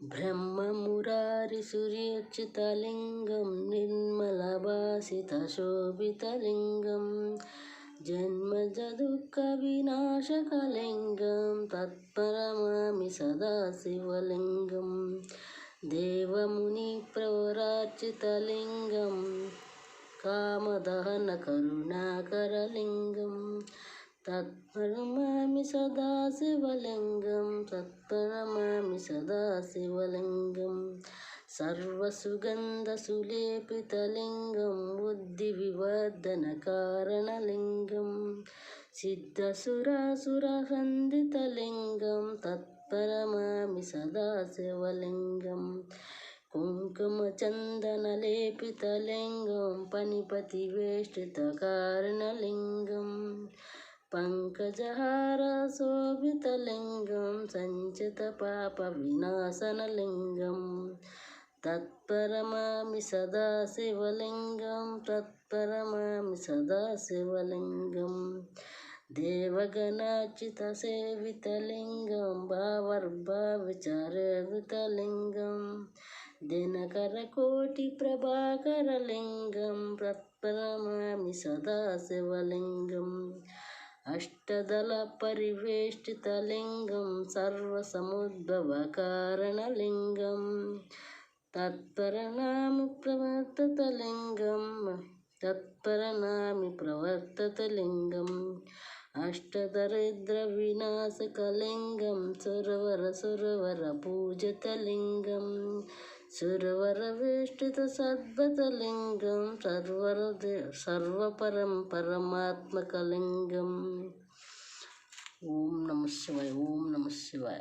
ब्रह्ममुरारिसुर्यच्युतलिङ्गं निर्मलभासितशोभितलिङ्गं जन्मजदुःखविनाशकलिङ्गं तत्परमामि सदा शिवलिङ्गं देवमुनिप्रवरार्चितलिङ्गं कामदहनकरुणाकरलिङ्गं तत्परमामि सदा शिवलिङ्गं तत्परमामि सदा शिवलिङ्गं सर्वसुगन्धसुलेपितलिङ्गं बुद्धिविवर्धनकारणलिङ्गं सिद्धसुरासुरवन्दितलिङ्गं तत्परमामि सदा शिवलिङ्गं कुङ्कुमचन्दनलेपितलिङ्गं पणिपतिवेष्टितकारणलिङ्गं पङ्कजहारशोभितलिङ्गं सञ्चितपापविनाशनलिङ्गं तत्परमामि सदा शिवलिङ्गं तत्परमामि सदा शिवलिङ्गं देवगणार्चितसेवितलिङ्गं भावर्भाविचारवृतलिङ्गं दिनकरकोटिप्रभाकरलिङ्गं तत्परमामि सदा शिवलिङ्गम् अष्टदलपरिवेष्टितलिङ्गं सर्वसमुद्भवकारणलिङ्गं तत्परमामि प्रवर्ततलिङ्गम् अष्टदरिद्रविनाशकलिङ्गं सुरवरपूजितलिङ्गं सुरवरवेष्टितसद्वतलिङ्गं सर्वपरं परमात्मकलिङ्गम्। ओम नमः शिवाय, ओम नमः शिवाय।